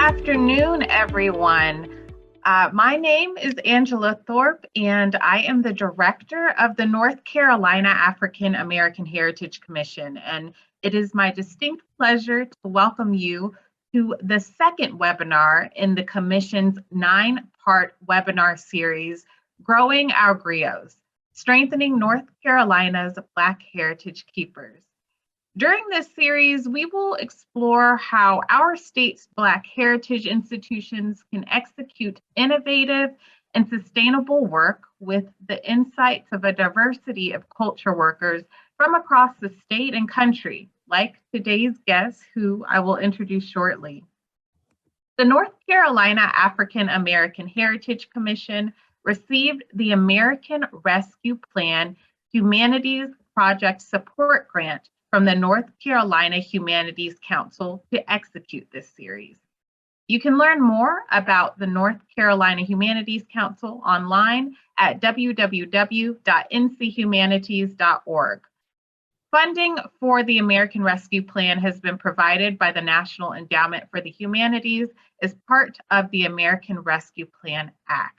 afternoon, everyone. My name is Angela Thorpe, and I am the director of the North Carolina African American Heritage Commission. And it is my distinct pleasure to welcome you to the second webinar in the Commission's 9-part webinar series, Growing Our Griots, Strengthening North Carolina's Black Heritage Keepers. During this series, we will explore how our state's Black heritage institutions can execute innovative and sustainable work with the insights of a diversity of culture workers from across the state and country, like today's guest, who I will introduce shortly. The North Carolina African American Heritage Commission received the American Rescue Plan Humanities Project Support Grant from the North Carolina Humanities Council to execute this series. You can learn more about the North Carolina Humanities Council online at www.nchumanities.org. Funding for the American Rescue Plan has been provided by the National Endowment for the Humanities as part of the American Rescue Plan Act.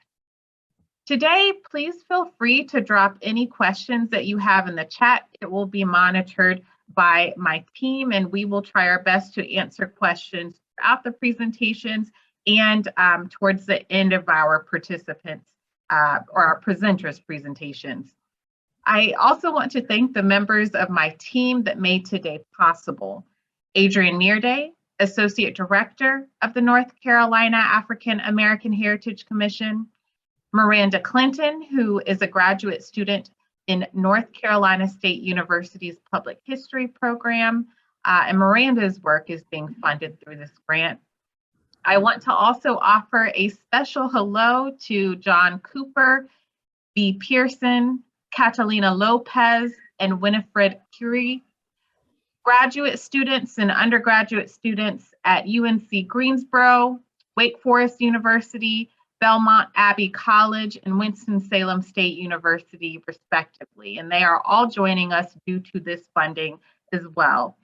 Today, please feel free to drop any questions that you have in the chat. It will be monitored by my team, and we will try our best to answer questions throughout the presentations and towards the end of our participants or our presenters' presentations. I also want to thank the members of my team that made today possible. Adrienne Berney, Associate Director of the North Carolina African American Heritage Commission, Miranda Clinton, who is a graduate student in North Carolina State University's Public History Program, and Miranda's work is being funded through this grant. I want to also offer a special hello to John Cooper, B. Pearson, Catalina Lopez, and Winifred Curie, graduate students and undergraduate students at UNC Greensboro, Wake Forest University, Belmont Abbey College, and Winston-Salem State University, respectively. And they are all joining us due to this funding as well.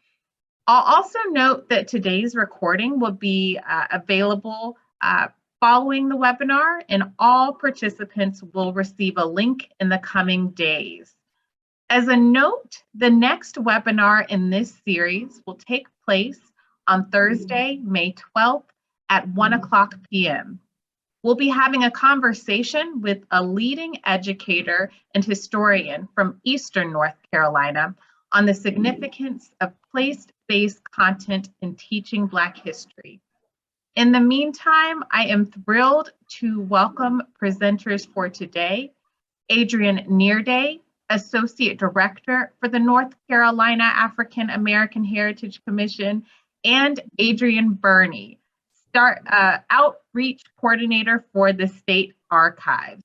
I'll also note that today's recording will be available following the webinar, and all participants will receive a link in the coming days. As a note, the next webinar in this series will take place on Thursday, May 12th at 1:00 p.m. We'll be having a conversation with a leading educator and historian from Eastern North Carolina on the significance of place-based content in teaching Black history. In the meantime, I am thrilled to welcome presenters for today, Adrienne Berney, Associate Director for the North Carolina African American Heritage Commission, and Adrienne Berney, Outreach Coordinator for the State Archives.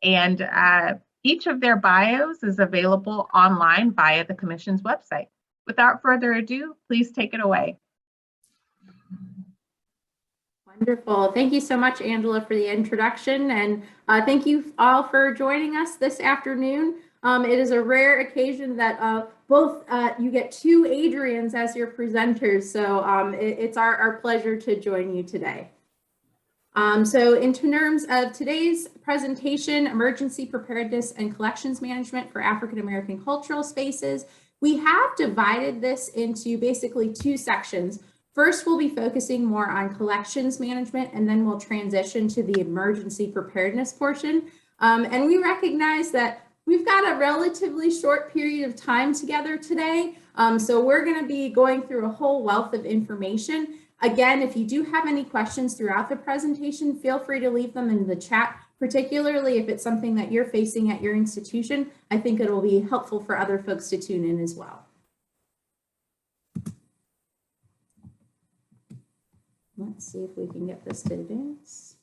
And each of their bios is available online via the Commission's website. Without further ado, please take it away. Wonderful. Thank you so much, Angela, for the introduction. And thank you all for joining us this afternoon. It is a rare occasion that you get two Adriennes as your presenters. So it's our pleasure to join you today. So in terms of today's presentation, Emergency Preparedness and Collections Management for African American Cultural Spaces, we have divided this into basically two sections. First, we'll be focusing more on collections management, and then we'll transition to the emergency preparedness portion. And we recognize that we've got a relatively short period of time together today. So we're going to be going through a whole wealth of information. Again, if you do have any questions throughout the presentation, feel free to leave them in the chat, particularly if it's something that you're facing at your institution. I think it'll be helpful for other folks to tune in as well. Let's see if we can get this to advance.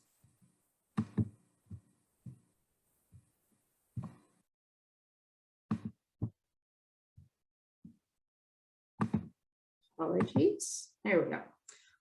Apologies. There we go.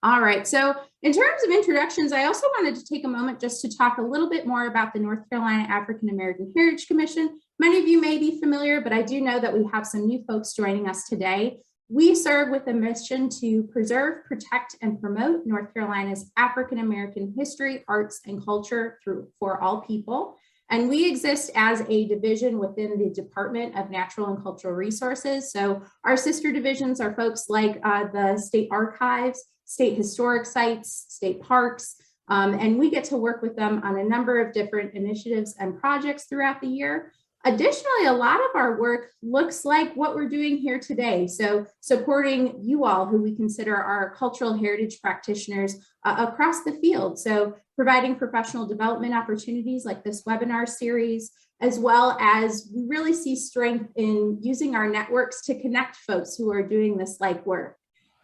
All right, so in terms of introductions, I also wanted to take a moment just to talk a little bit more about the North Carolina African American Heritage Commission. Many of you may be familiar, but I do know that we have some new folks joining us today. We serve with a mission to preserve, protect, and promote North Carolina's African American history, arts, and culture for all people. And we exist as a division within the Department of Natural and Cultural Resources. So our sister divisions are folks like the state archives, state historic sites, state parks, and we get to work with them on a number of different initiatives and projects throughout the year. Additionally, a lot of our work looks like what we're doing here today. So supporting you all, who we consider our cultural heritage practitioners across the field. So providing professional development opportunities like this webinar series, as well as we really see strength in using our networks to connect folks who are doing this like work.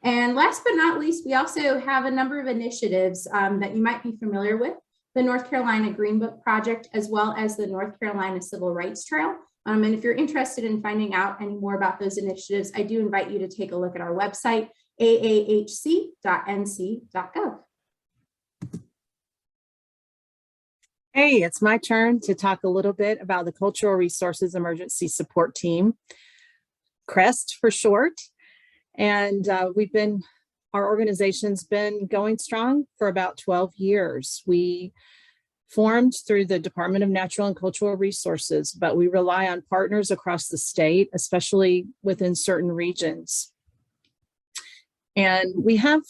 And last but not least, we also have a number of initiatives that you might be familiar with. The North Carolina Green Book Project, as well as the North Carolina Civil Rights Trail. And if you're interested in finding out any more about those initiatives, I do invite you to take a look at our website, aahc.nc.gov. Hey, it's my turn to talk a little bit about the Cultural Resources Emergency Support Team, CREST for short. And our organization's been going strong for about 12 years. We formed through the Department of Natural and Cultural Resources, but we rely on partners across the state, especially within certain regions. And we have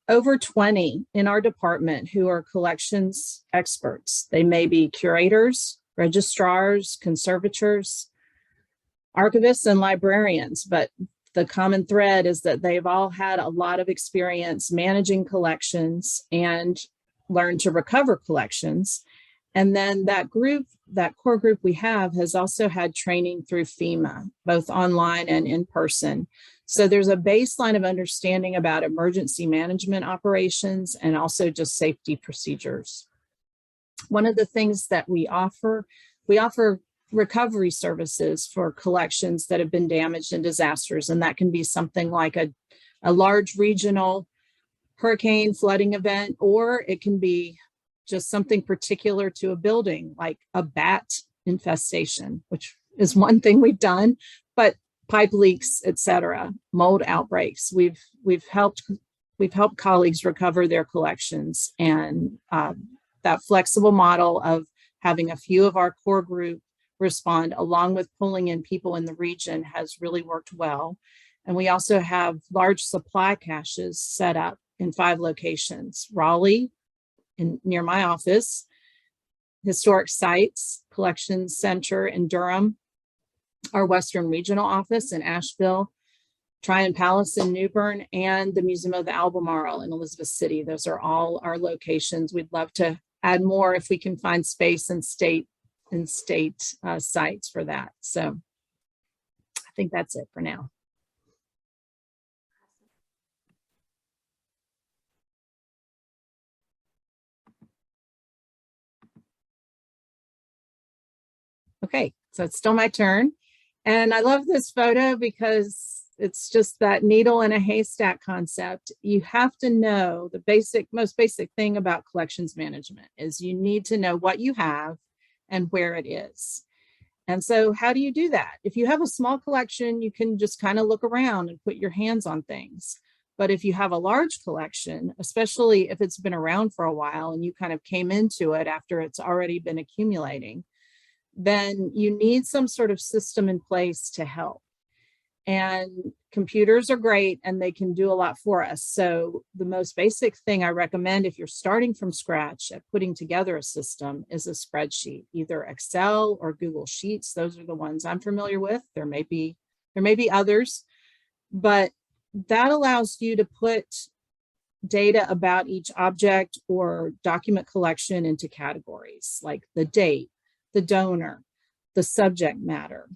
over 20 in our department who are collections experts. They may be curators, registrars, conservators, archivists, and librarians, but the common thread is that they've all had a lot of experience managing collections and learned to recover collections. And then that core group we have has also had training through FEMA, both online and in person. So there's a baseline of understanding about emergency management operations and also just safety procedures. One of the things that we offer recovery services for collections that have been damaged in disasters. And that can be something like a large regional hurricane flooding event, or it can be just something particular to a building, like a bat infestation, which is one thing we've done, but pipe leaks, etc., mold outbreaks. We've helped colleagues recover their collections, and that flexible model of having a few of our core group respond along with pulling in people in the region has really worked well. And we also have large supply caches set up in 5 locations: Raleigh, near my office, Historic Sites Collections Center in Durham, our Western Regional Office in Asheville, Tryon Palace in New Bern, and the Museum of the Albemarle in Elizabeth City. Those are all our locations. We'd love to add more if we can find space and state sites for that. So I think that's it for now. Okay, so it's still my turn. And I love this photo because it's just that needle in a haystack concept. You have to know the most basic thing about collections management is you need to know what you have and where it is. And so how do you do that? If you have a small collection, you can just kind of look around and put your hands on things. But if you have a large collection, especially if it's been around for a while and you kind of came into it after it's already been accumulating, then you need some sort of system in place to help. And computers are great and they can do a lot for us. So the most basic thing I recommend if you're starting from scratch at putting together a system is a spreadsheet, either Excel or Google Sheets. Those are the ones I'm familiar with. There may be others, but that allows you to put data about each object or document collection into categories like the date, the donor, the subject matter,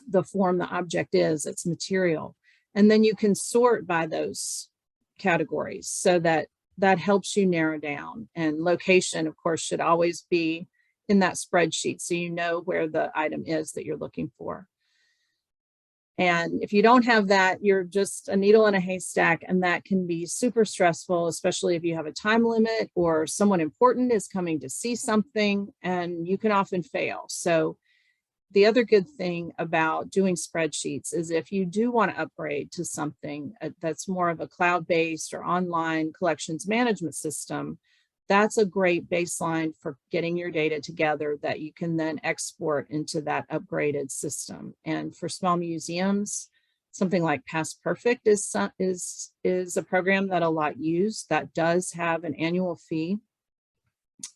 the form the object is, its material. And then you can sort by those categories so that helps you narrow down. And location, of course, should always be in that spreadsheet so you know where the item is that you're looking for. And if you don't have that, you're just a needle in a haystack, and that can be super stressful, especially if you have a time limit or someone important is coming to see something, and you can often fail. So the other good thing about doing spreadsheets is if you do want to upgrade to something that's more of a cloud-based or online collections management system, that's a great baseline for getting your data together that you can then export into that upgraded system. And for small museums, something like Past Perfect is a program that a lot use that does have an annual fee.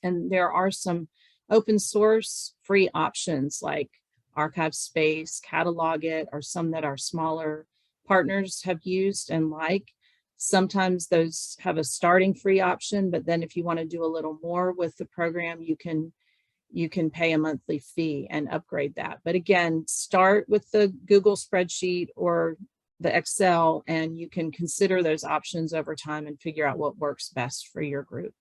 And there are some open source free options like Archive Space, Catalog It, or some that our smaller partners have used and like. Sometimes those have a starting free option, but then if you want to do a little more with the program, you can pay a monthly fee and upgrade that. But again, start with the Google spreadsheet or the Excel, and you can consider those options over time and figure out what works best for your group.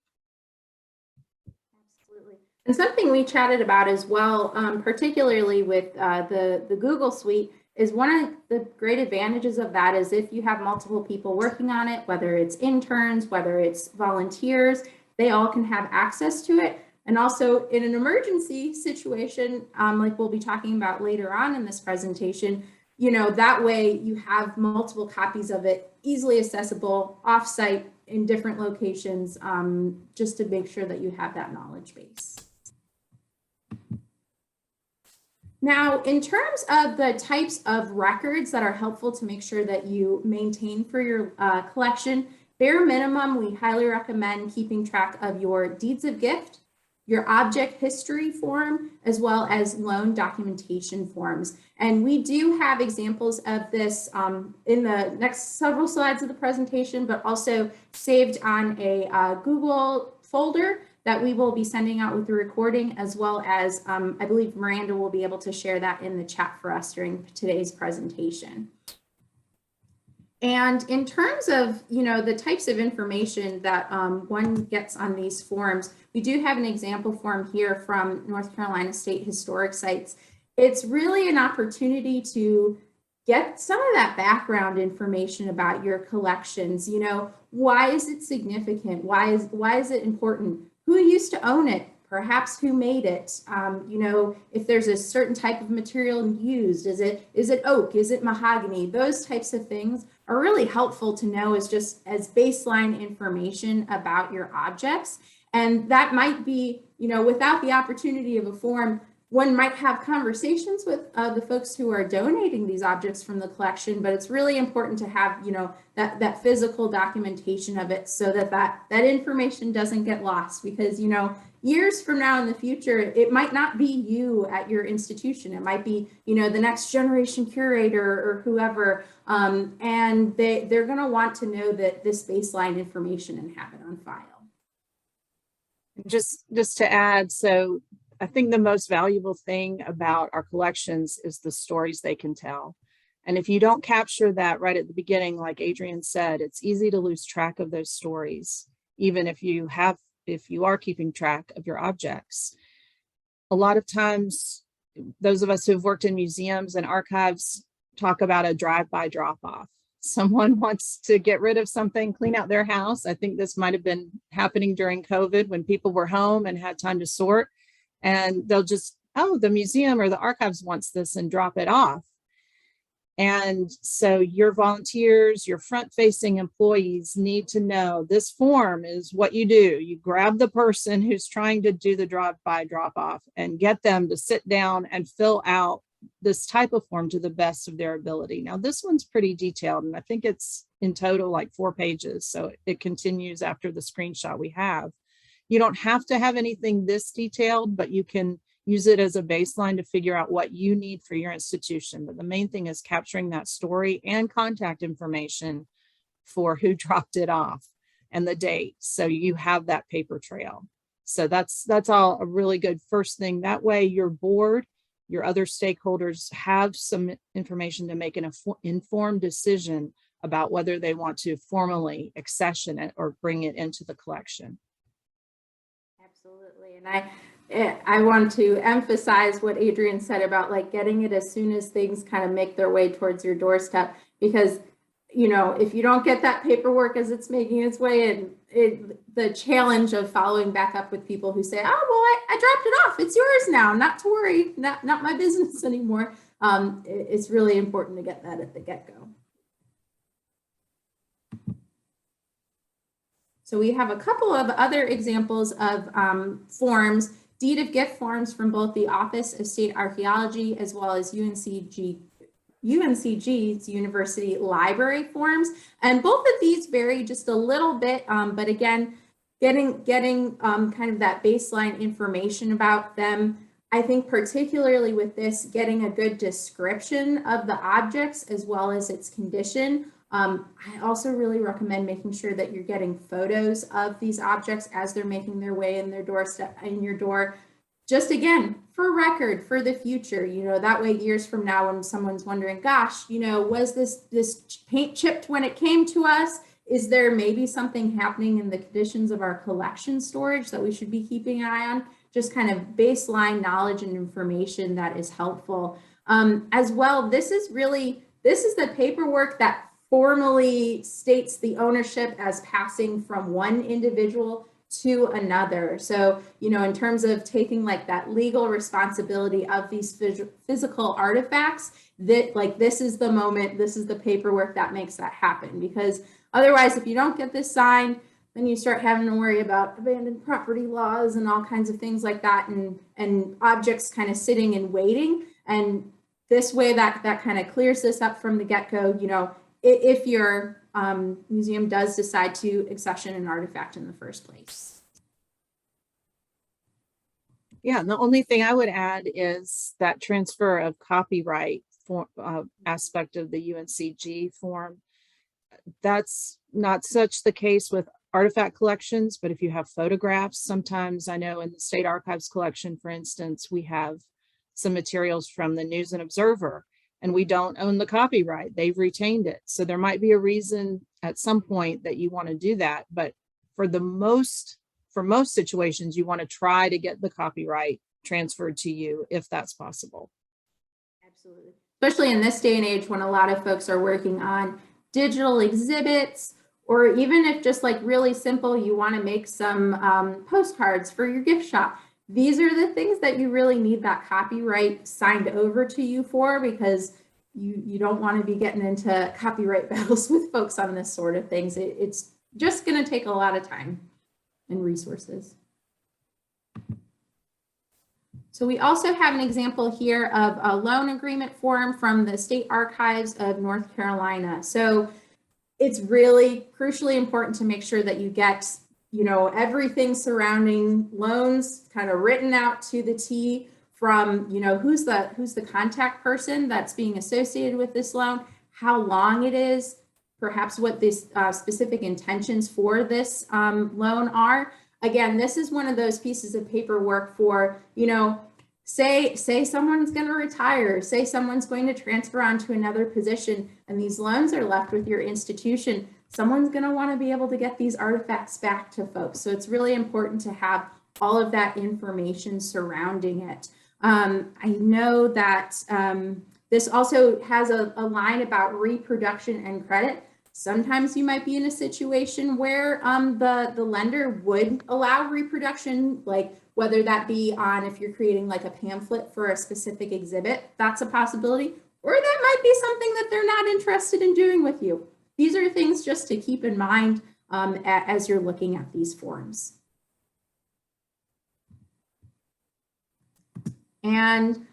Absolutely. And something we chatted about as well, particularly with the Google Suite, is one of the great advantages of that is if you have multiple people working on it, whether it's interns, whether it's volunteers, they all can have access to it. And also in an emergency situation, like we'll be talking about later on in this presentation, you know, that way you have multiple copies of it easily accessible offsite in different locations, just to make sure that you have that knowledge base. Now, in terms of the types of records that are helpful to make sure that you maintain for your collection, bare minimum, we highly recommend keeping track of your deeds of gift, your object history form, as well as loan documentation forms. And we do have examples of this in the next several slides of the presentation, but also saved on a Google folder that we will be sending out with the recording, as well as I believe Miranda will be able to share that in the chat for us during today's presentation. And in terms of, you know, the types of information that one gets on these forms, we do have an example form here from North Carolina State Historic Sites. It's really an opportunity to get some of that background information about your collections. You know, why is it significant? Why is it important? Who used to own it? Perhaps who made it? You know, if there's a certain type of material used, is it oak? Is it mahogany? Those types of things are really helpful to know as just as baseline information about your objects. And that might be, you know, without the opportunity of a form, one might have conversations with the folks who are donating these objects from the collection, but it's really important to have, you know, that physical documentation of it so that information doesn't get lost, because, you know, years from now in the future, it might not be you at your institution. It might be, you know, the next generation curator or whoever, and they're going to want to know that this baseline information and have it on file. Just to add, so I think the most valuable thing about our collections is the stories they can tell. And if you don't capture that right at the beginning, like Adrienne said, it's easy to lose track of those stories, even if you are keeping track of your objects. A lot of times, those of us who've worked in museums and archives talk about a drive-by drop-off. Someone wants to get rid of something, clean out their house. I think this might have been happening during COVID when people were home and had time to sort. And they'll just, oh, the museum or the archives wants this, and drop it off. And so your volunteers, your front-facing employees need to know this form is what you do. You grab the person who's trying to do the drive-by drop-off and get them to sit down and fill out this type of form to the best of their ability. Now, this one's pretty detailed, and I think it's in total like 4 pages. So it continues after the screenshot we have. You don't have to have anything this detailed, but you can use it as a baseline to figure out what you need for your institution. But the main thing is capturing that story and contact information for who dropped it off and the date. So you have that paper trail. So that's all a really good first thing. That way your board, your other stakeholders have some information to make an informed decision about whether they want to formally accession it or bring it into the collection. Absolutely. And I want to emphasize what Adrienne said about like getting it as soon as things kind of make their way towards your doorstep, because, you know, if you don't get that paperwork as it's making its way in, the challenge of following back up with people who say, oh, well, I dropped it off. It's yours now. Not to worry. Not my business anymore. It's really important to get that at the get-go. So we have a couple of other examples of forms, deed of gift forms from both the Office of State Archaeology as well as UNCG's University Library forms. And both of these vary just a little bit, but again, getting kind of that baseline information about them. I think particularly with this, getting a good description of the objects as well as its condition. I also really recommend making sure that you're getting photos of these objects as they're making their way in their doorstep, in your door. Just again, for record, for the future, you know, that way years from now when someone's wondering, gosh, you know, was this paint chipped when it came to us? Is there maybe something happening in the conditions of our collection storage that we should be keeping an eye on? Just kind of baseline knowledge and information that is helpful. As well, this is the paperwork that formally states the ownership as passing from one individual to another. So, you know, in terms of taking like that legal responsibility of these physical artifacts, that like this is the moment, this is the paperwork that makes that happen. Because otherwise, if you don't get this signed, then you start having to worry about abandoned property laws and all kinds of things like that, and objects kind of sitting and waiting. And this way that kind of clears this up from the get-go, you know, if your museum does decide to accession an artifact in the first place. Yeah, and the only thing I would add is that transfer of copyright aspect of the UNCG form. That's not such the case with artifact collections, but if you have photographs, sometimes I know in the State Archives collection, for instance, we have some materials from the News and Observer, and we don't own the copyright. They've retained it. So there might be a reason at some point that you want to do that. But for most situations, you want to try to get the copyright transferred to you if that's possible. Absolutely. Especially in this day and age when a lot of folks are working on digital exhibits, or even if just like really simple, you want to make some postcards for your gift shop. These are the things that you really need that copyright signed over to you for, because you don't want to be getting into copyright battles with folks on this sort of things. It's just going to take a lot of time and resources. So we also have an example here of a loan agreement form from the State Archives of North Carolina. So it's really crucially important to make sure that you get, you know, everything surrounding loans kind of written out to the T, from, you know, who's the contact person that's being associated with this loan, how long it is, perhaps what this specific intentions for this loan are. Again, this is one of those pieces of paperwork for, you know, say someone's going to retire, say someone's going to transfer on to another position, and these loans are left with your institution. Someone's going to want to be able to get these artifacts back to folks. So it's really important to have all of that information surrounding it. I know that this also has a line about reproduction and credit. Sometimes you might be in a situation where the lender would allow reproduction, like whether that be on if you're creating like a pamphlet for a specific exhibit, that's a possibility, or that might be something that they're not interested in doing with you. These are things just to keep in mind as you're looking at these forms. And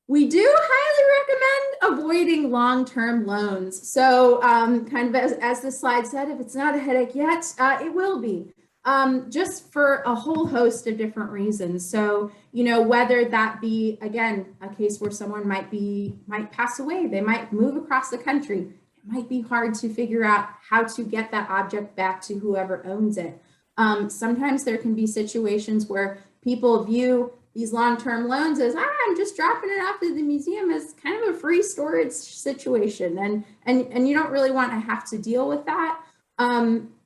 we do highly recommend avoiding long-term loans. So kind of as the slide said, if it's not a headache yet, it will be. Just for a whole host of different reasons. So, you know, whether that be, again, a case where someone might pass away, they might move across the country. It might be hard to figure out how to get that object back to whoever owns it. Sometimes there can be situations where people view these long-term loans as, I'm just dropping it off to the museum as kind of a free storage situation. And you don't really want to have to deal with that.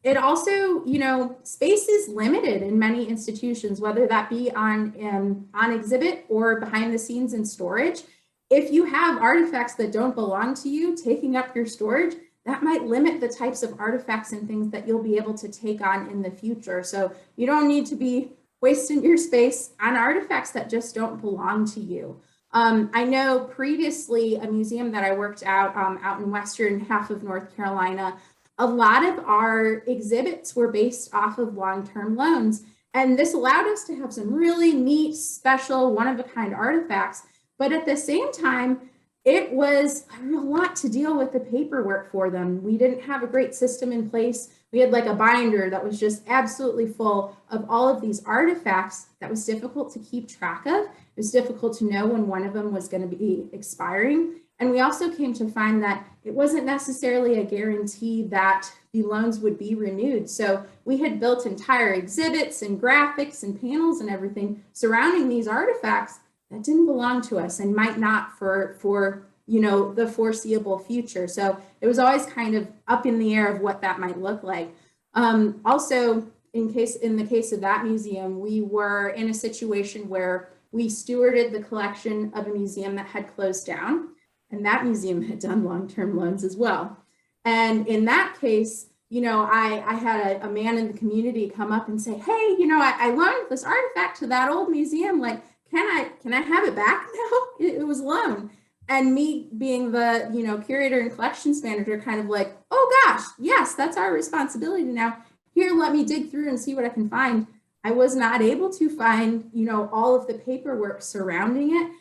It also, you know, space is limited in many institutions, whether that be on exhibit or behind the scenes in storage. If you have artifacts that don't belong to you taking up your storage, that might limit the types of artifacts and things that you'll be able to take on in the future. So you don't need to be wasting your space on artifacts that just don't belong to you. I know previously a museum that I worked out in western half of North Carolina, a lot of our exhibits were based off of long-term loans. And this allowed us to have some really neat, special, one-of-a-kind artifacts. But at the same time, it was a lot to deal with the paperwork for them. We didn't have a great system in place. We had like a binder that was just absolutely full of all of these artifacts that was difficult to keep track of. It was difficult to know when one of them was going to be expiring. And we also came to find that it wasn't necessarily a guarantee that the loans would be renewed. So we had built entire exhibits and graphics and panels and everything surrounding these artifacts that didn't belong to us and might not for you know, the foreseeable future. So it was always kind of up in the air of what that might look like. Also, in the case of that museum, we were in a situation where we stewarded the collection of a museum that had closed down, and that museum had done long-term loans as well. And in that case, you know, I had a man in the community come up and say, hey, you know, I loaned this artifact to that old museum. Like, can I have it back now? It was loaned. And me being the, you know, curator and collections manager, kind of like, oh gosh, yes, that's our responsibility now. Here, let me dig through and see what I can find. I was not able to find, you know, all of the paperwork surrounding it.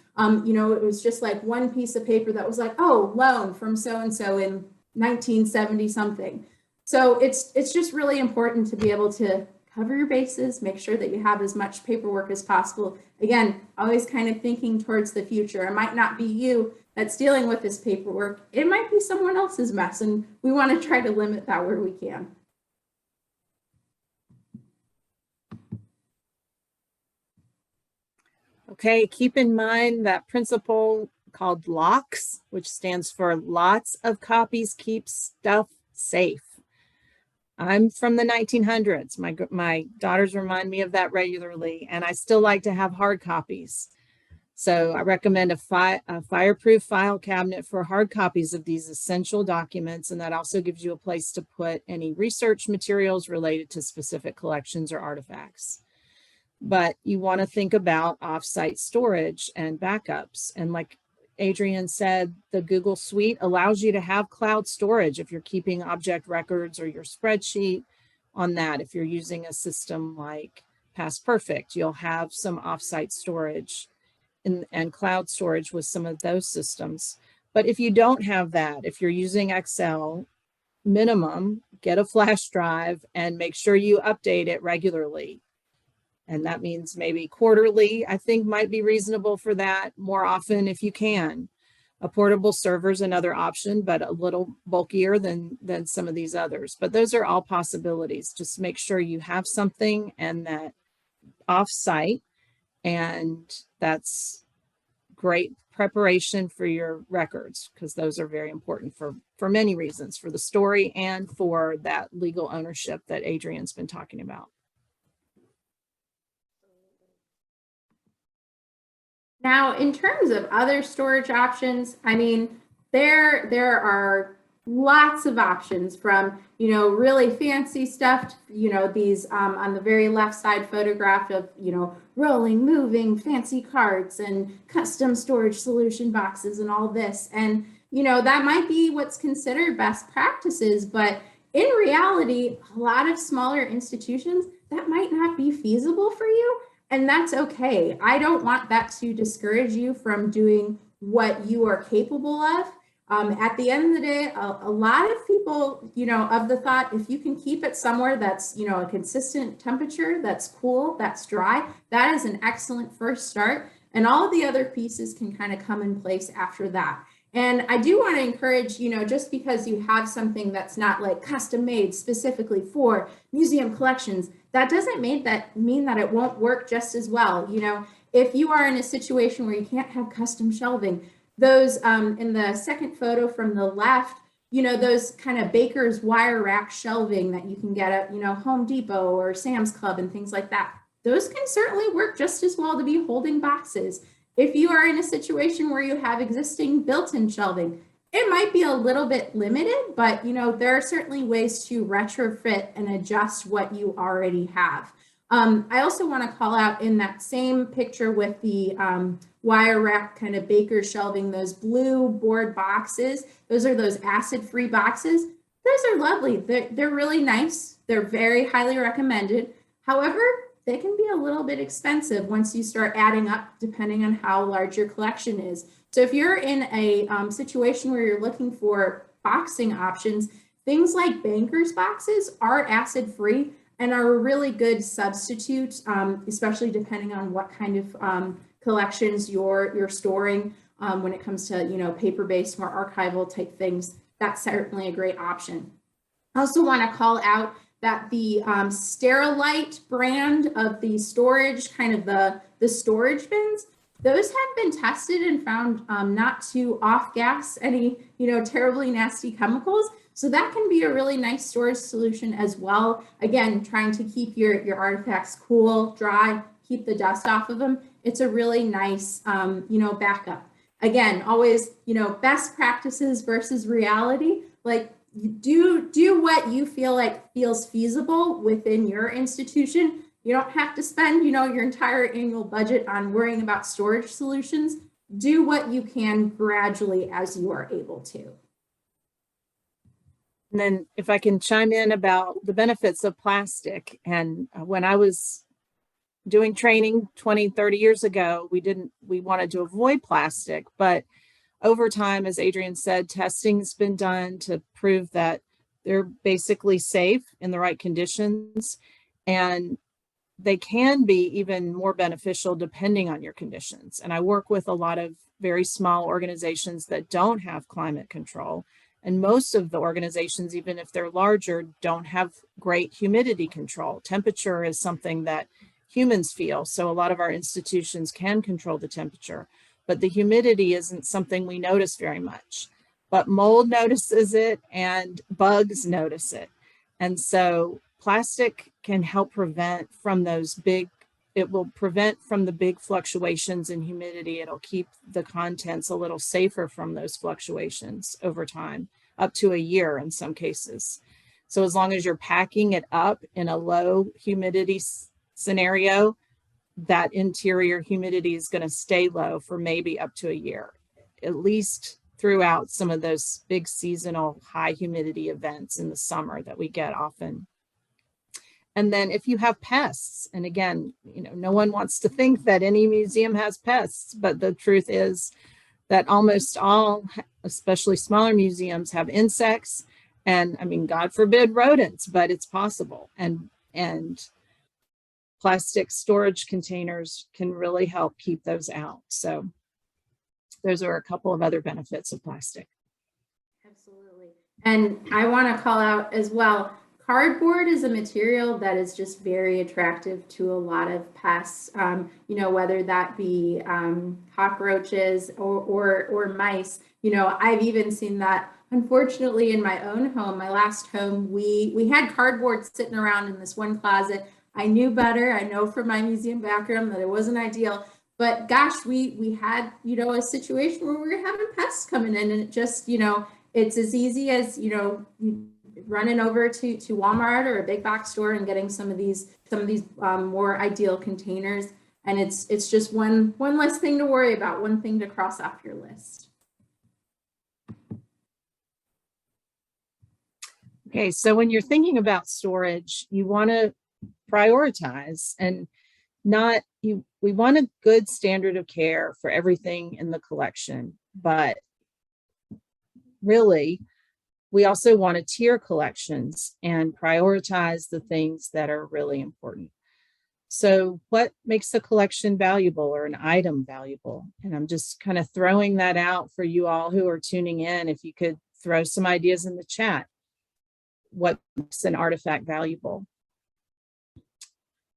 You know, it was just like one piece of paper that was like, oh, loan from so-and-so in 1970 something. So it's just really important to be able to cover your bases, make sure that you have as much paperwork as possible. Again, always kind of thinking towards the future. It might not be you that's dealing with this paperwork. It might be someone else's mess, and we want to try to limit that where we can. Okay, keep in mind that principle called LOCKS, which stands for lots of copies keep stuff safe. I'm from the 1900s. My daughters remind me of that regularly, and I still like to have hard copies. So I recommend a fireproof file cabinet for hard copies of these essential documents, and that also gives you a place to put any research materials related to specific collections or artifacts. But you want to think about offsite storage and backups. And like Adrienne said, the Google Suite allows you to have cloud storage if you're keeping object records or your spreadsheet on that. If you're using a system like PastPerfect, you'll have some offsite storage and cloud storage with some of those systems. But if you don't have that, if you're using Excel, minimum, get a flash drive and make sure you update it regularly. And that means maybe quarterly, I think might be reasonable for that, more often if you can. A portable server is another option, but a little bulkier than some of these others. But those are all possibilities. Just make sure you have something and that off-site, and that's great preparation for your records, because those are very important for many reasons, for the story and for that legal ownership that Adrienne's been talking about. Now, in terms of other storage options, I mean, there are lots of options, from, you know, really fancy stuff, you know, these on the very left side photograph of, you know, rolling, moving, fancy carts and custom storage solution boxes and all this. And, you know, that might be what's considered best practices, but in reality, a lot of smaller institutions, that might not be feasible for you. And that's okay. I don't want that to discourage you from doing what you are capable of. At the end of the day, a lot of people, you know, of the thought, if you can keep it somewhere that's, you know, a consistent temperature, that's cool, that's dry, that is an excellent first start. And all of the other pieces can kind of come in place after that. And I do want to encourage, you know, just because you have something that's not like custom made specifically for museum collections, that doesn't mean that it won't work just as well. You know, if you are in a situation where you can't have custom shelving, those in the second photo from the left, you know, those kind of baker's wire rack shelving that you can get at, you know, Home Depot or Sam's Club and things like that, those can certainly work just as well to be holding boxes. If you are in a situation where you have existing built-in shelving, it might be a little bit limited, but you know, there are certainly ways to retrofit and adjust what you already have. I also want to call out in that same picture with the wire wrap kind of baker shelving, those blue board boxes. Those are those acid-free boxes. Those are lovely. They're really nice. They're very highly recommended. However, they can be a little bit expensive once you start adding up, depending on how large your collection is. So if you're in a situation where you're looking for boxing options, things like bankers boxes are acid-free and are a really good substitute, especially depending on what kind of collections you're storing. When it comes to, you know, paper-based, more archival type things, that's certainly a great option. I also want to call out that the Sterilite brand of the storage, kind of the storage bins, those have been tested and found not to off-gas any, you know, terribly nasty chemicals. So that can be a really nice storage solution as well. Again, trying to keep your artifacts cool, dry, keep the dust off of them. It's a really nice, you know, backup. Again, always, you know, best practices versus reality. Like, do what you feel like feels feasible within your institution. You don't have to spend, you know, your entire annual budget on worrying about storage solutions. Do what you can gradually as you are able to. And then if I can chime in about the benefits of plastic. And when I was doing training 20, 30 years ago, we wanted to avoid plastic, but over time, as Adrienne said, testing's been done to prove that they're basically safe in the right conditions, and they can be even more beneficial depending on your conditions. And I work with a lot of very small organizations that don't have climate control. And most of the organizations, even if they're larger, don't have great humidity control. Temperature is something that humans feel. So a lot of our institutions can control the temperature, but the humidity isn't something we notice very much. But mold notices it and bugs notice it. And so plastic can help prevent from those big, it will prevent from the big fluctuations in humidity. It'll keep the contents a little safer from those fluctuations over time, up to a year in some cases. So as long as you're packing it up in a low humidity scenario, that interior humidity is going to stay low for maybe up to a year, at least throughout some of those big seasonal high humidity events in the summer that we get often. And then if you have pests, and again, you know, no one wants to think that any museum has pests, but the truth is that almost all, especially smaller museums, have insects, and I mean, God forbid rodents, but it's possible. And plastic storage containers can really help keep those out. So those are a couple of other benefits of plastic. Absolutely. And I want to call out as well, cardboard is a material that is just very attractive to a lot of pests, you know, whether that be cockroaches or mice. You know, I've even seen that, unfortunately, in my own home. My last home, we had cardboard sitting around in this one closet. I knew better. I know from my museum background that it wasn't ideal, but gosh, we had, you know, a situation where we were having pests coming in, and it just, you know, it's as easy as, you know, running over to Walmart or a big box store and getting some of these more ideal containers. And it's just one less thing to worry about, one thing to cross off your list. Okay, so when you're thinking about storage, you want to prioritize and we want a good standard of care for everything in the collection, but really we also want to tier collections and prioritize the things that are really important. So what makes a collection valuable or an item valuable? And I'm just kind of throwing that out for you all who are tuning in. If you could throw some ideas in the chat, what makes an artifact valuable?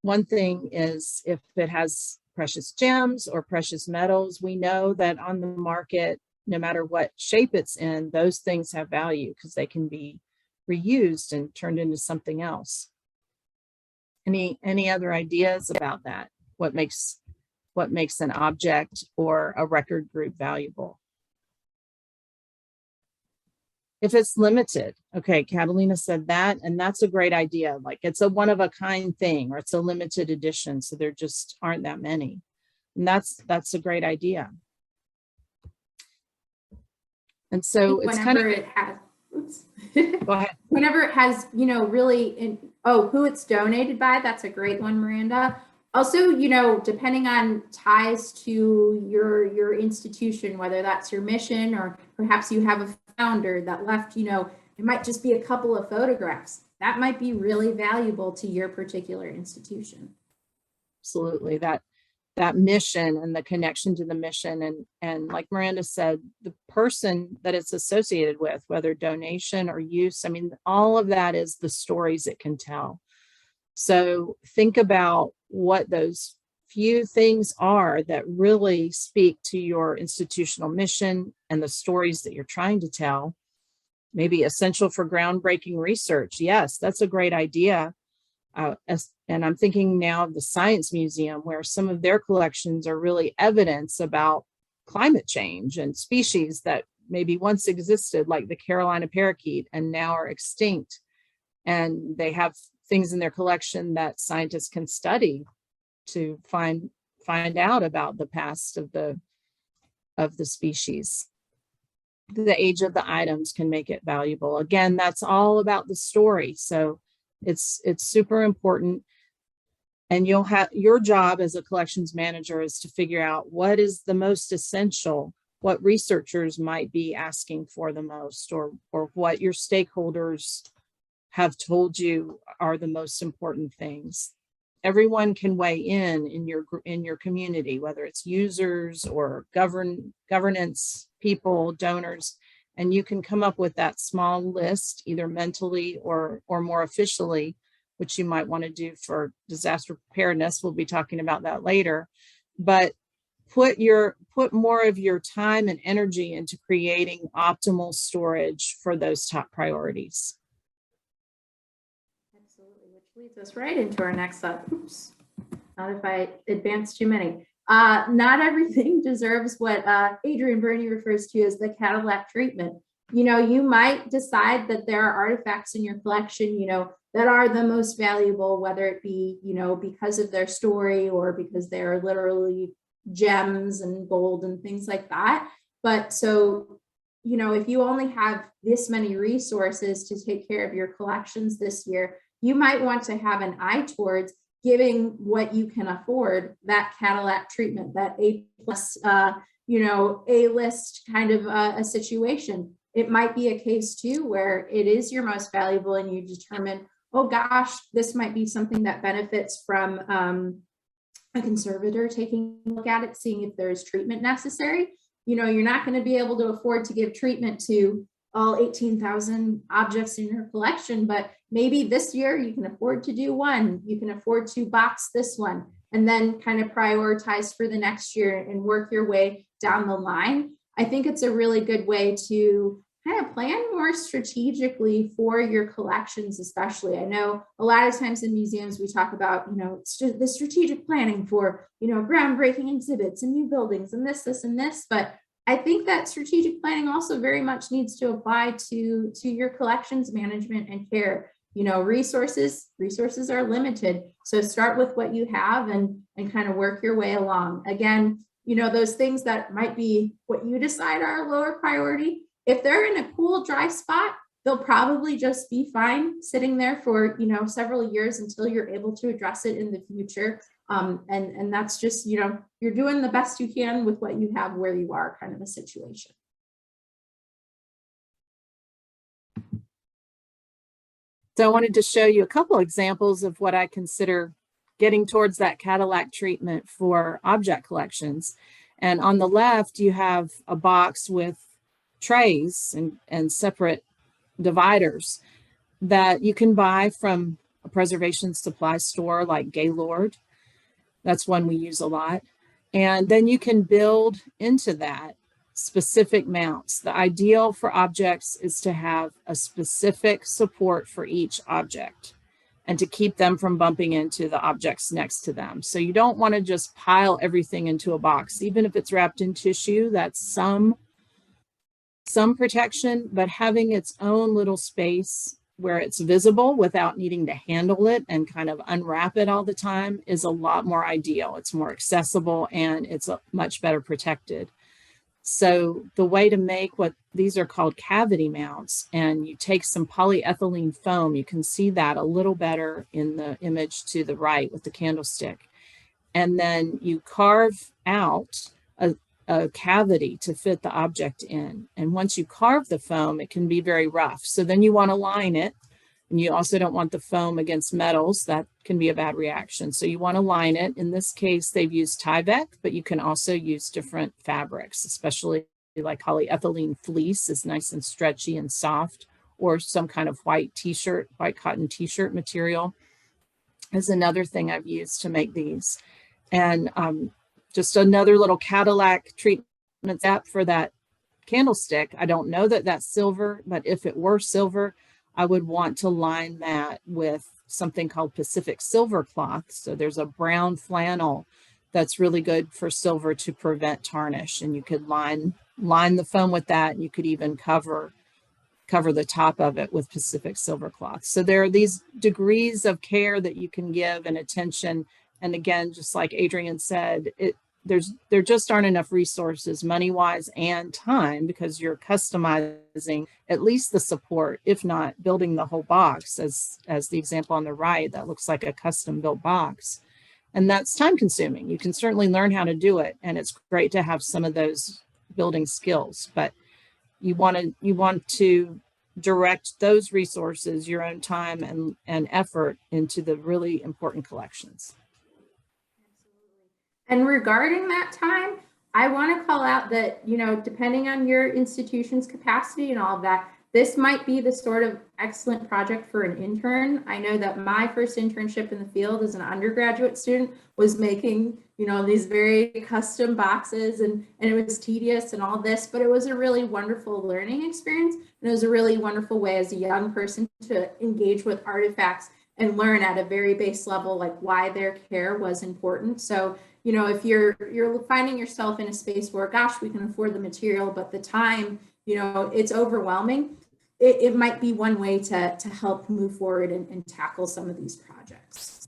One thing is if it has precious gems or precious metals, we know that on the market, no matter what shape it's in, those things have value because they can be reused and turned into something else. Any other ideas about that? What makes an object or a record group valuable? if it's limited. Okay, Catalina said that, and that's a great idea. Like it's a one of a kind thing, or it's a limited edition, so there just aren't that many. And that's a great idea. And so it's kind of, it has, oops. go ahead. Whenever it has, you know, really, who it's donated by, that's a great one, Miranda. Also, you know, depending on ties to your institution, whether that's your mission or perhaps you have a founder that left, you know, it might just be a couple of photographs. That might be really valuable to your particular institution. Absolutely. That mission and the connection to the mission, and like Miranda said, the person that it's associated with, whether donation or use, I mean, all of that is the stories it can tell. So think about what those few things are that really speak to your institutional mission and the stories that you're trying to tell. Maybe essential for groundbreaking research. Yes, that's a great idea. And I'm thinking now of the Science Museum, where some of their collections are really evidence about climate change and species that maybe once existed, like the Carolina parakeet, and now are extinct. And they have things in their collection that scientists can study to find out about the past of the species. The age of the items can make it valuable. Again, that's all about the story. So it's super important. And you'll have your job as a collections manager is to figure out what is the most essential, what researchers might be asking for the most, or what your stakeholders have told you are the most important things. Everyone can weigh in your community, whether it's users or governance people, donors, and you can come up with that small list, either mentally or more officially, which you might want to do for disaster preparedness. We'll be talking about that later. But put more of your time and energy into creating optimal storage for those top priorities. Absolutely, which leads us right into our next slide. Oops, not if I advance too many. Not everything deserves what Adrienne Berney refers to as the Cadillac treatment. You know, you might decide that there are artifacts in your collection, you know, that are the most valuable, whether it be, you know, because of their story or because they're literally gems and gold and things like that. But so, you know, if you only have this many resources to take care of your collections this year, you might want to have an eye towards giving what you can afford that Cadillac treatment, that A+, you know, A-list kind of a situation. It might be a case too where it is your most valuable and you determine, oh gosh, this might be something that benefits from a conservator taking a look at it, seeing if there's treatment necessary. You know, you're not going to be able to afford to give treatment to all 18,000 objects in your collection, but maybe this year you can afford to do one, you can afford to box this one, and then kind of prioritize for the next year and work your way down the line. I think it's a really good way to kind of plan more strategically for your collections, especially. I know a lot of times in museums, we talk about, you know, the strategic planning for, you know, groundbreaking exhibits and new buildings and this, and this, but I think that strategic planning also very much needs to apply to your collections management and care. You know, resources are limited. So start with what you have and kind of work your way along. Again, you know, those things that might be what you decide are lower priority, if they're in a cool, dry spot, they'll probably just be fine sitting there for, you know, several years until you're able to address it in the future. And that's just, you know, you're doing the best you can with what you have where you are, kind of a situation. So I wanted to show you a couple examples of what I consider getting towards that Cadillac treatment for object collections. And on the left, you have a box with trays and separate dividers that you can buy from a preservation supply store like Gaylord. That's one we use a lot. And then you can build into that specific mounts. The ideal for objects is to have a specific support for each object and to keep them from bumping into the objects next to them. So you don't want to just pile everything into a box, even if it's wrapped in tissue. That's some some protection, but having its own little space where it's visible without needing to handle it and kind of unwrap it all the time is a lot more ideal. It's more accessible and it's much better protected. So the way to make what these are called cavity mounts, and you take some polyethylene foam, you can see that a little better in the image to the right with the candlestick. And then you carve out a cavity to fit the object in. And once you carve the foam, it can be very rough. So then you want to line it. And you also don't want the foam against metals. That can be a bad reaction. So you want to line it. In this case, they've used Tyvek, but you can also use different fabrics, especially like polyethylene fleece is nice and stretchy and soft, or some kind of white t-shirt, white cotton t-shirt material is another thing I've used to make these. And just another little Cadillac treatment app for that candlestick. I don't know that that's silver, but if it were silver, I would want to line that with something called Pacific silver cloth. So there's a brown flannel that's really good for silver to prevent tarnish. And you could line the foam with that. And you could even cover the top of it with Pacific silver cloth. So there are these degrees of care that you can give and attention. And again, just like Adrienne said, there just aren't enough resources, money-wise and time, because you're customizing at least the support, if not building the whole box, as the example on the right, that looks like a custom-built box. And that's time-consuming. You can certainly learn how to do it, and it's great to have some of those building skills, but you want to direct those resources, your own time and effort, into the really important collections. And regarding that time, I want to call out that, you know, depending on your institution's capacity and all of that, this might be the sort of excellent project for an intern. I know that my first internship in the field as an undergraduate student was making, you know, these very custom boxes, and it was tedious and all this, but it was a really wonderful learning experience. And it was a really wonderful way as a young person to engage with artifacts and learn at a very base level, like why their care was important. So, you know, if you're finding yourself in a space where, gosh, we can afford the material, but the time, you know, it's overwhelming, it might be one way to help move forward and tackle some of these projects.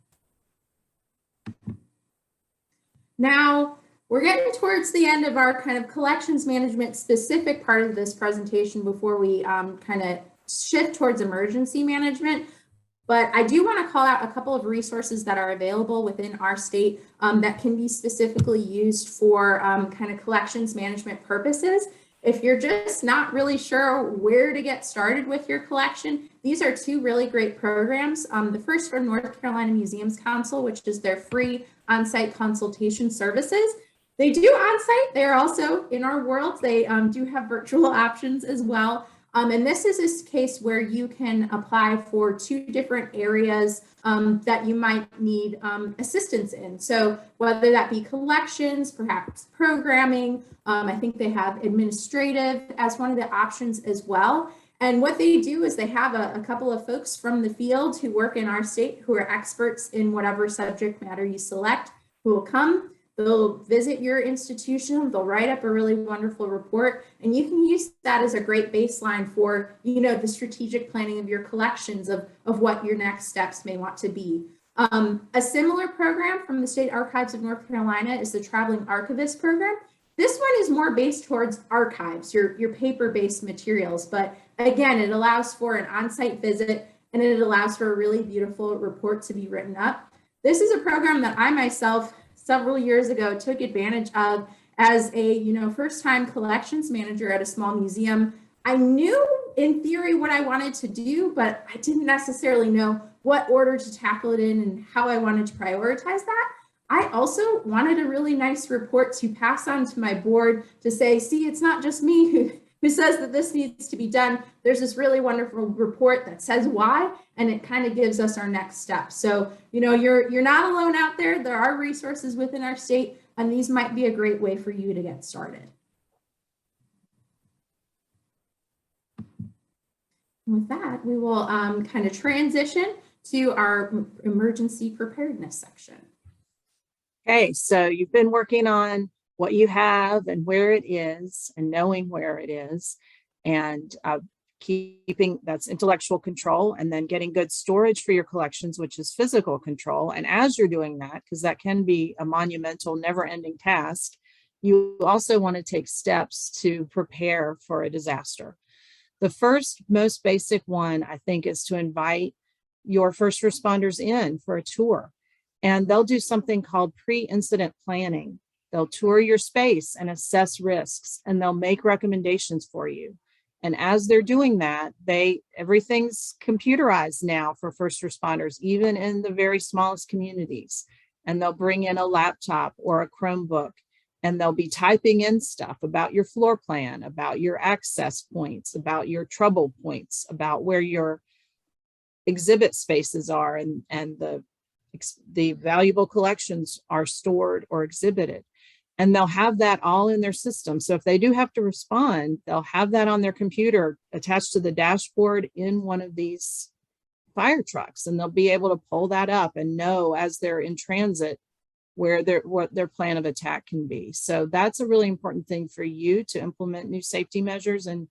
Now, we're getting towards the end of our kind of collections management specific part of this presentation before we kind of shift towards emergency management. But I do want to call out a couple of resources that are available within our state that can be specifically used for kind of collections management purposes. If you're just not really sure where to get started with your collection, these are two really great programs. The first from North Carolina Museums Council, which is their free on-site consultation services. They do on-site. They're also in our world. They do have virtual options as well. And this is a case where you can apply for two different areas that you might need assistance in. So whether that be collections, perhaps programming, I think they have administrative as one of the options as well. And what they do is they have a couple of folks from the field who work in our state who are experts in whatever subject matter you select, who will come. They'll visit your institution, they'll write up a really wonderful report, and you can use that as a great baseline for, you know, the strategic planning of your collections of what your next steps may want to be. A similar program from the State Archives of North Carolina is the Traveling Archivist Program. This one is more based towards archives, your paper-based materials, but again, it allows for an on-site visit and it allows for a really beautiful report to be written up. This is a program that I myself several years ago took advantage of as a, you know, first-time collections manager at a small museum. I knew in theory what I wanted to do, but I didn't necessarily know what order to tackle it in and how I wanted to prioritize that. I also wanted a really nice report to pass on to my board to say, see, it's not just me who says that this needs to be done. There's this really wonderful report that says why, and it kind of gives us our next step. So, you know, you're not alone out there. There are resources within our state, and these might be a great way for you to get started. With that, we will kind of transition to our emergency preparedness section. Okay, so you've been working on what you have and where it is and knowing where it is. and keeping, that's intellectual control, and then getting good storage for your collections, which is physical control. And as you're doing that, because that can be a monumental, never-ending task, you also want to take steps to prepare for a disaster. The first, most basic one, I think, is to invite your first responders in for a tour. And they'll do something called pre-incident planning. They'll tour your space and assess risks, and they'll make recommendations for you. And as they're doing that, everything's computerized now for first responders, even in the very smallest communities. And they'll bring in a laptop or a Chromebook, and they'll be typing in stuff about your floor plan, about your access points, about your trouble points, about where your exhibit spaces are, and the valuable collections are stored or exhibited. And they'll have that all in their system. So if they do have to respond, they'll have that on their computer attached to the dashboard in one of these fire trucks. And they'll be able to pull that up and know as they're in transit what their plan of attack can be. So that's a really important thing for you to implement new safety measures and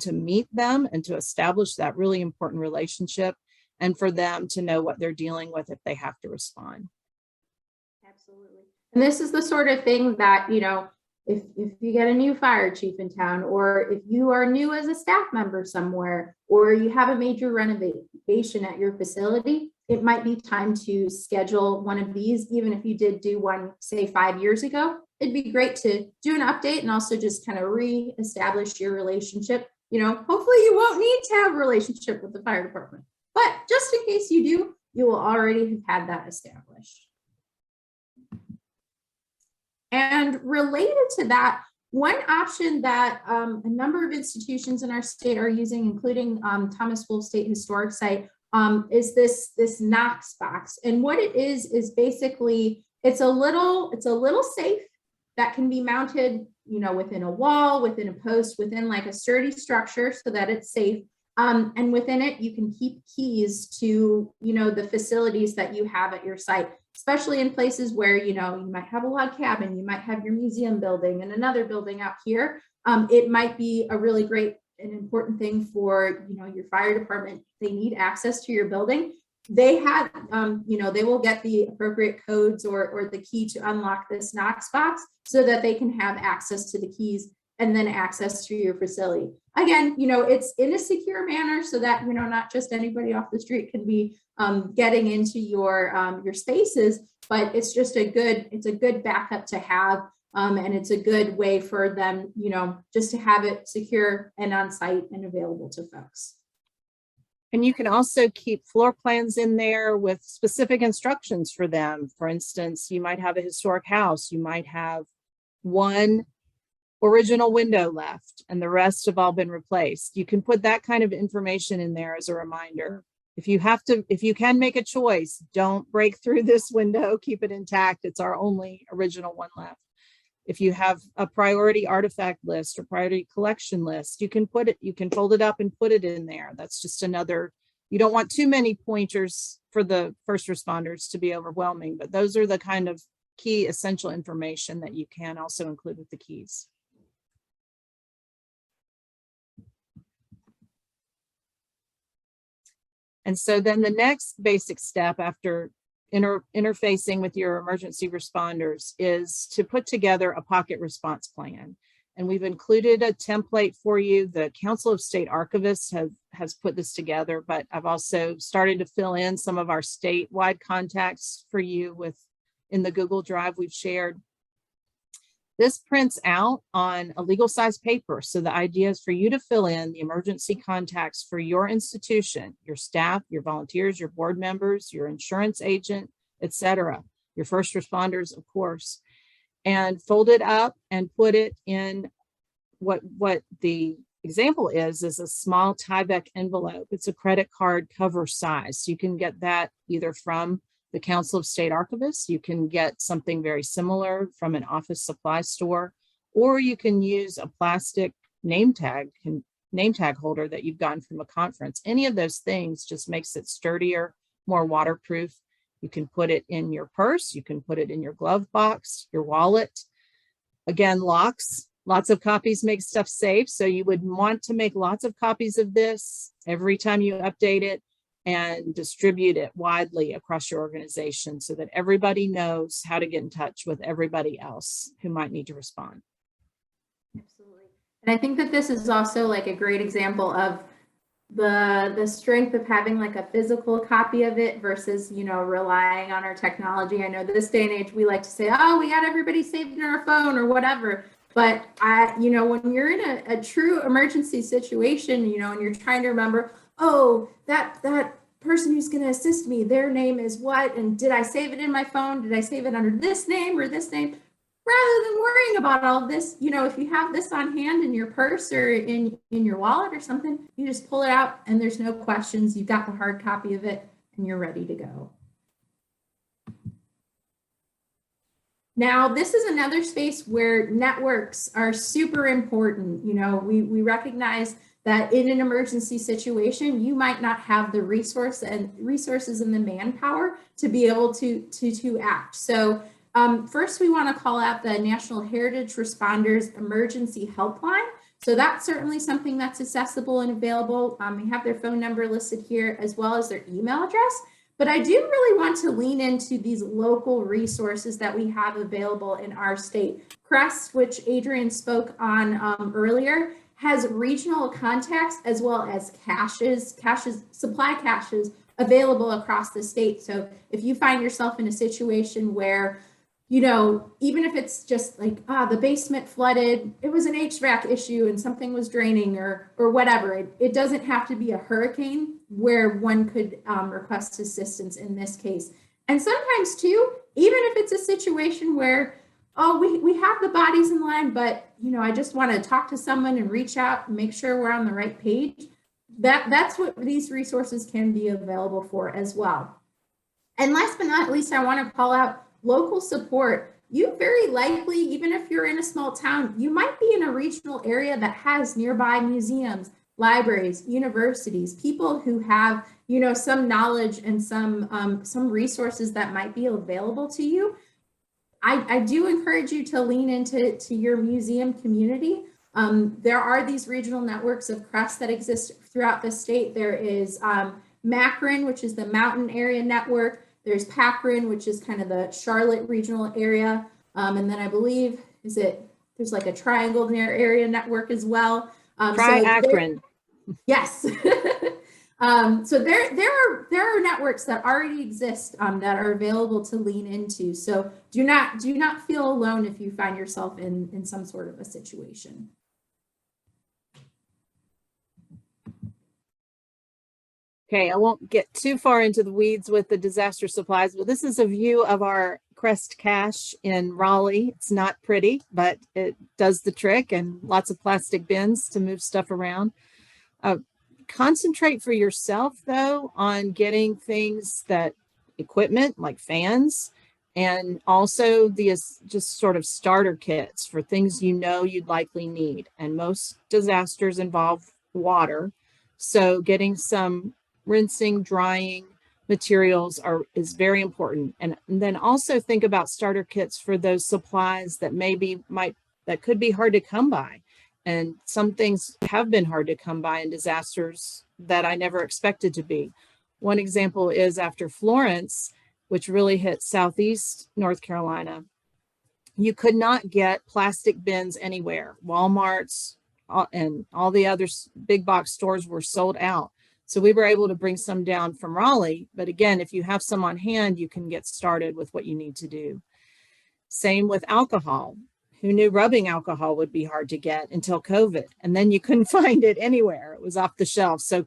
to meet them and to establish that really important relationship, and for them to know what they're dealing with if they have to respond. Absolutely. And this is the sort of thing that, you know, if you get a new fire chief in town, or if you are new as a staff member somewhere, or you have a major renovation at your facility, it might be time to schedule one of these. Even if you did do one, say 5 years ago, it'd be great to do an update and also just kind of re-establish your relationship. You know, hopefully you won't need to have a relationship with the fire department, but just in case you do, you will already have had that established. And related to that, one option that a number of institutions in our state are using, including Thomas Wolfe State Historic Site, is this Knox box. And what it is basically, it's a little safe that can be mounted, you know, within a wall, within a post, within like a sturdy structure so that it's safe. And within it, you can keep keys to, you know, the facilities that you have at your site, especially in places where, you know, you might have a log cabin, you might have your museum building and another building out here. It might be a really great and important thing for, you know, your fire department. They need access to your building. They have, you know, they will get the appropriate codes or the key to unlock this Knox box so that they can have access to the keys and then access to your facility. Again, you know, it's in a secure manner so that, you know, not just anybody off the street can be getting into your spaces, but it's just a good backup to have. And it's a good way for them, you know, just to have it secure and on site and available to folks. And you can also keep floor plans in there with specific instructions for them. For instance, you might have a historic house, you might have one original window left and the rest have all been replaced. You can put that kind of information in there as a reminder. If you can make a choice, don't break through this window, keep it intact. It's our only original one left. If you have a priority artifact list or priority collection list, you can fold it up and put it in there. That's just another, you don't want too many pointers for the first responders to be overwhelming, but those are the kind of key essential information that you can also include with the keys. And so then the next basic step after interfacing with your emergency responders is to put together a pocket response plan. And we've included a template for you. The Council of State Archivists has put this together, but I've also started to fill in some of our statewide contacts for you in the Google Drive we've shared. This prints out on a legal size paper. So the idea is for you to fill in the emergency contacts for your institution, your staff, your volunteers, your board members, your insurance agent, etc., your first responders, of course, and fold it up and put it in what the example is a small Tyvek envelope. It's a credit card cover size. So you can get that either from the Council of State Archivists, you can get something very similar from an office supply store, or you can use a plastic name tag holder that you've gotten from a conference. Any of those things just makes it sturdier, more waterproof. You can put it in your purse, you can put it in your glove box, your wallet. Again, locks Lots of copies make stuff safe. So you would want to make lots of copies of this every time you update it and distribute it widely across your organization so that everybody knows how to get in touch with everybody else who might need to respond. Absolutely. And I think that this is also like a great example of the strength of having like a physical copy of it versus, you know, relying on our technology. I know this day and age, we like to say, oh, we got everybody saved in our phone or whatever. But you know, when you're in a true emergency situation, you know, and you're trying to remember, oh, that person who's going to assist me, their name is what? And did I save it in my phone? Did I save it under this name or this name? Rather than worrying about all of this, you know, if you have this on hand in your purse or in your wallet or something, you just pull it out and there's no questions. You've got the hard copy of it and you're ready to go. Now, this is another space where networks are super important. You know, we recognize that in an emergency situation, you might not have the resources and the manpower to be able to act. So first, we want to call out the National Heritage Responders Emergency Helpline. So that's certainly something that's accessible and available. We have their phone number listed here as well as their email address. But I do really want to lean into these local resources that we have available in our state. CREST, which Adrienne spoke on earlier, has regional contacts as well as supply caches available across the state. So if you find yourself in a situation where, you know, even if it's just like, the basement flooded, it was an HVAC issue and something was draining or whatever, it doesn't have to be a hurricane where one could request assistance in this case. And sometimes too, even if it's a situation where, we have the bodies in line, but, you know, I just want to talk to someone and reach out and make sure we're on the right page. That's what these resources can be available for as well. And last but not least, I want to call out local support. You very likely, even if you're in a small town, you might be in a regional area that has nearby museums, libraries, universities, people who have, you know, some knowledge and some resources that might be available to you. I do encourage you to lean into your museum community. There are these regional networks of CREST that exist throughout the state. There is MACRN, which is the Mountain Area Network. There's PACRN, which is kind of the Charlotte regional area. And then I believe, there's like a Triangle Area Network as well. Tri-ACRN. Yes. So there are networks that already exist that are available to lean into. So do not feel alone if you find yourself in some sort of a situation. Okay, I won't get too far into the weeds with the disaster supplies, but this is a view of our CREST cache in Raleigh. It's not pretty, but it does the trick, and lots of plastic bins to move stuff around. Concentrate for yourself, though, on getting things equipment like fans, and also just sort of starter kits for things you know you'd likely need. And most disasters involve water, so getting some rinsing, drying materials is very important. And then also think about starter kits for those supplies that that could be hard to come by. And some things have been hard to come by in disasters that I never expected to be. One example is after Florence, which really hit Southeast North Carolina, you could not get plastic bins anywhere. Walmart's and all the other big box stores were sold out. So we were able to bring some down from Raleigh. But again, if you have some on hand, you can get started with what you need to do. Same with alcohol. Who knew rubbing alcohol would be hard to get until COVID? And then you couldn't find it anywhere. It was off the shelf. So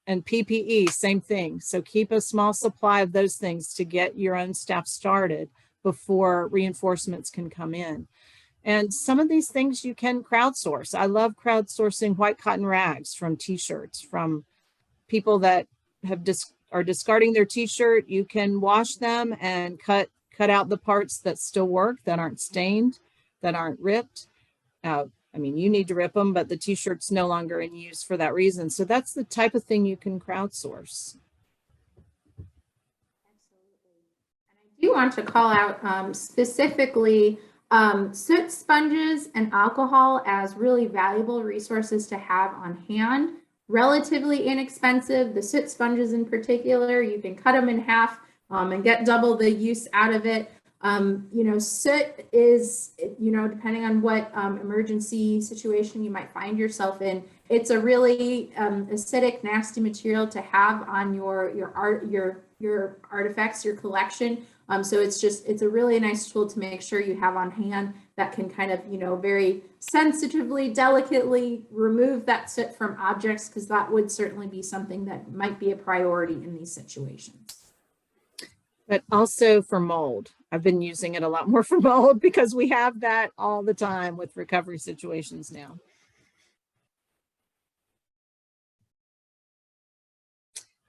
and PPE, same thing. So keep a small supply of those things to get your own staff started before reinforcements can come in. And some of these things you can crowdsource. I love crowdsourcing white cotton rags from t-shirts, from people that are discarding their t-shirt. You can wash them and cut out the parts that still work, that aren't stained, that aren't ripped. I mean, you need to rip them, but the t-shirt's no longer in use for that reason. So that's the type of thing you can crowdsource. Absolutely. And I do want to call out specifically Soot sponges and alcohol as really valuable resources to have on hand. Relatively inexpensive. The soot sponges in particular, you can cut them in half and get double the use out of it. Soot is, depending on what emergency situation you might find yourself in, it's a really acidic, nasty material to have on your artifacts, your collection. So it's a really nice tool to make sure you have on hand that can kind of, very sensitively, delicately remove that soot from objects, because that would certainly be something that might be a priority in these situations. But also for mold. I've been using it a lot more for mold because we have that all the time with recovery situations now.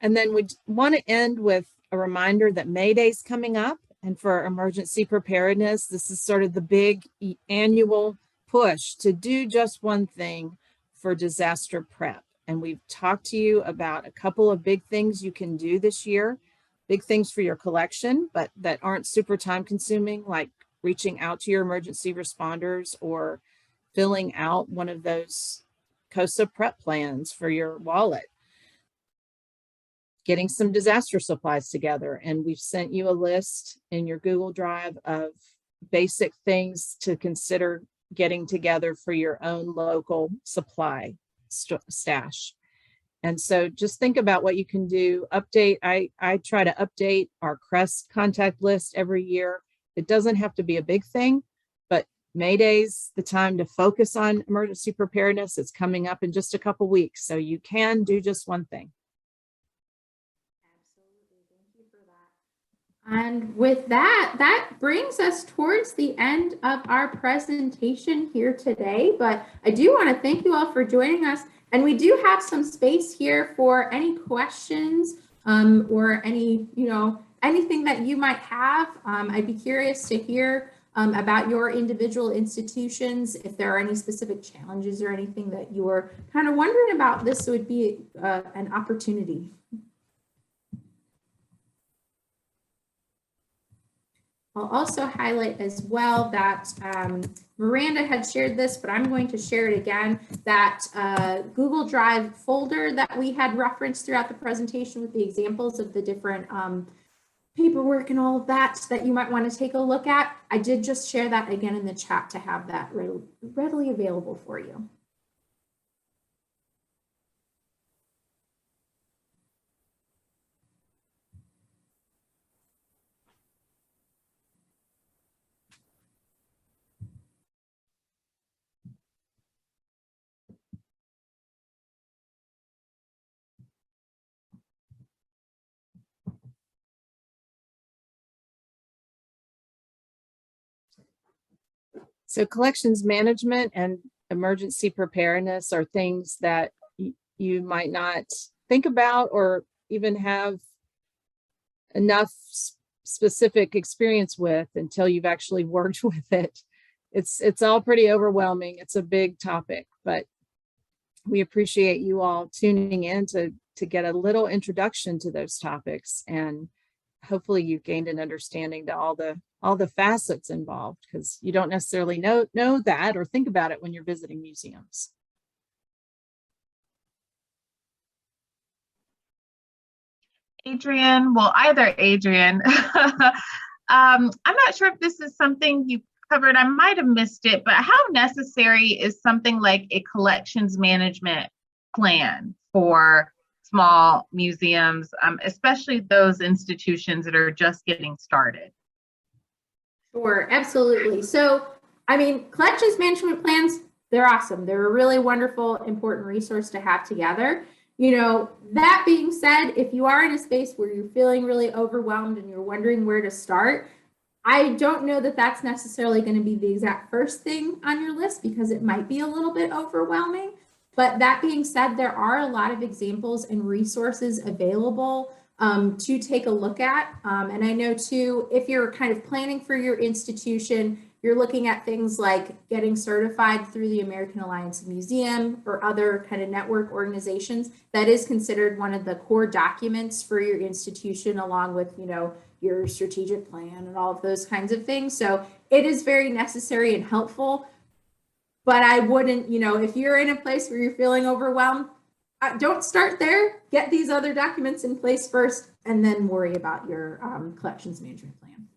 And then we want to end with a reminder that May Day is coming up, and for emergency preparedness, this is sort of the big annual push to do just one thing for disaster prep. And we've talked to you about a couple of big things you can do this year, big things for your collection, but that aren't super time consuming, like reaching out to your emergency responders or filling out one of those COSA prep plans for your wallet. Getting some disaster supplies together. And we've sent you a list in your Google Drive of basic things to consider getting together for your own local supply stash. And so just think about what you can do. Update. I try to update our CREST contact list every year. It doesn't have to be a big thing, but May Day's the time to focus on emergency preparedness. It's coming up in just a couple weeks, so you can do just one thing. And with that, that brings us towards the end of our presentation here today. But I do want to thank you all for joining us. And we do have some space here for any questions or any, anything that you might have. I'd be curious to hear about your individual institutions. If there are any specific challenges or anything that you're kind of wondering about, this would be an opportunity. I'll also highlight as well that Miranda had shared this, but I'm going to share it again, that Google Drive folder that we had referenced throughout the presentation with the examples of the different paperwork and all of that you might want to take a look at. I did just share that again in the chat to have that readily available for you. So collections management and emergency preparedness are things that you might not think about or even have enough specific experience with until you've actually worked with it. It's all pretty overwhelming. It's a big topic, but we appreciate you all tuning in to get a little introduction to those topics, and hopefully you've gained an understanding to all the facets involved, because you don't necessarily know that or think about it when you're visiting museums. Adrienne, well, either Adrienne. I'm not sure if this is something you covered. I might have missed it, but how necessary is something like a collections management plan for small museums, especially those institutions that are just getting started? Sure, absolutely. So, I mean, collections management plans, they're awesome. They're a really wonderful, important resource to have together. That being said, if you are in a space where you're feeling really overwhelmed and you're wondering where to start, I don't know that that's necessarily going to be the exact first thing on your list, because it might be a little bit overwhelming. But that being said, there are a lot of examples and resources available to take a look at. And I know too, if you're kind of planning for your institution, you're looking at things like getting certified through the American Alliance of Museum or other kind of network organizations. That is considered one of the core documents for your institution, along with, your strategic plan and all of those kinds of things. So it is very necessary and helpful, but I wouldn't, if you're in a place where you're feeling overwhelmed, don't start there. Get these other documents in place first, and then worry about your collections management plan.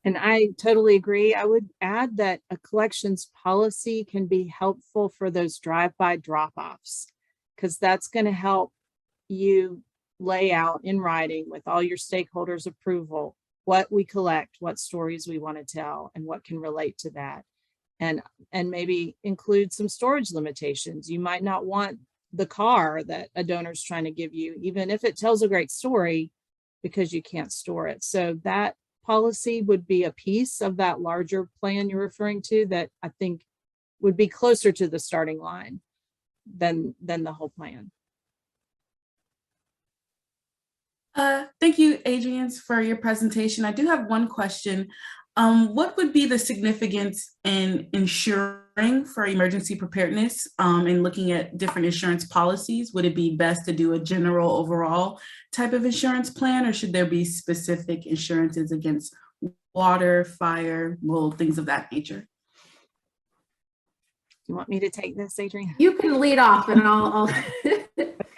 And I totally agree. I would add that a collections policy can be helpful for those drive-by drop-offs, because that's going to help you lay out in writing with all your stakeholders' approval what we collect, what stories we want to tell, and what can relate to that. And maybe include some storage limitations. You might not want the car that a donor's trying to give you, even if it tells a great story, because you can't store it. So that policy would be a piece of that larger plan you're referring to that I think would be closer to the starting line than the whole plan. Thank you, Adrienne, for your presentation. I do have one question. What would be the significance in insuring for emergency preparedness and looking at different insurance policies? Would it be best to do a general overall type of insurance plan, or should there be specific insurances against water, fire, things of that nature? You want me to take this, Adrienne? You can lead off and I'll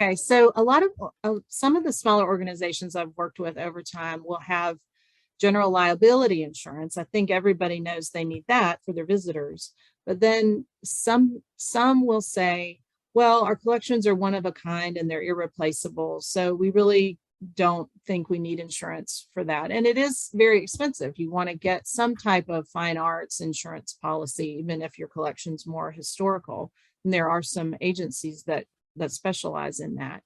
Okay, so a lot of some of the smaller organizations I've worked with over time will have general liability insurance. I think everybody knows they need that for their visitors. But then some will say, well, our collections are one of a kind and they're irreplaceable, so we really don't think we need insurance for that. And it is very expensive. You want to get some type of fine arts insurance policy, even if your collection's more historical. And there are some agencies that specialize in that.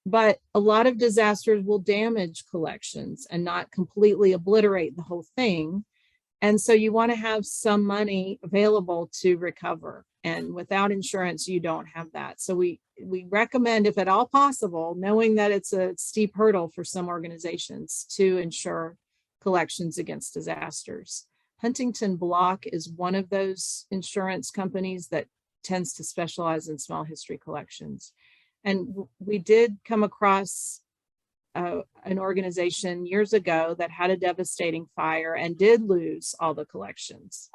But a lot of disasters will damage collections and not completely obliterate the whole thing. And so you want to have some money available to recover. And without insurance, you don't have that. So we recommend, if at all possible, knowing that it's a steep hurdle for some organizations, to insure collections against disasters. Huntington Block is one of those insurance companies that tends to specialize in small history collections. And we did come across an organization years ago that had a devastating fire and did lose all the collections.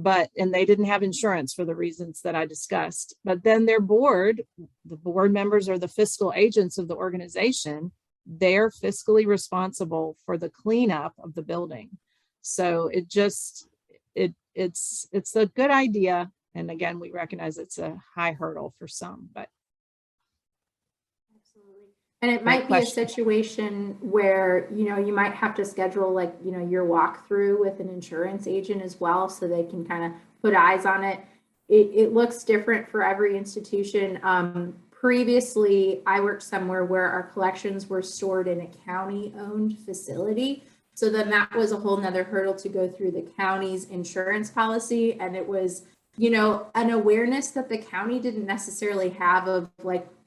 And they didn't have insurance for the reasons that I discussed. But then their board, the board members are the fiscal agents of the organization. They're fiscally responsible for the cleanup of the building. So it's a good idea. And again, we recognize it's a high hurdle for some, but. Absolutely. And it might be a situation where, you might have to schedule your walkthrough with an insurance agent as well, so they can kind of put eyes on it. It looks different for every institution. Previously, I worked somewhere where our collections were stored in a county-owned facility. So then that was a whole nother hurdle to go through the county's insurance policy. And it was, an awareness that the county didn't necessarily have of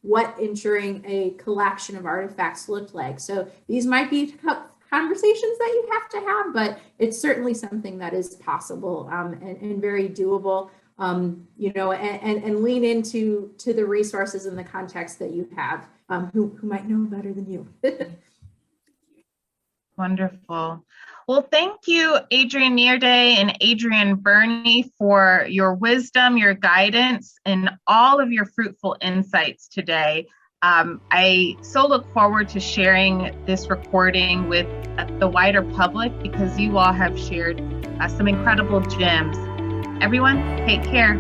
what insuring a collection of artifacts looked like. So these might be conversations that you have to have, but it's certainly something that is possible and very doable, and lean into the resources and the context that you have, who might know better than you. Wonderful. Well, thank you, Adrienne Nearday and Adrienne Berney, for your wisdom, your guidance, and all of your fruitful insights today. I so look forward to sharing this recording with the wider public, because you all have shared some incredible gems. Everyone, take care.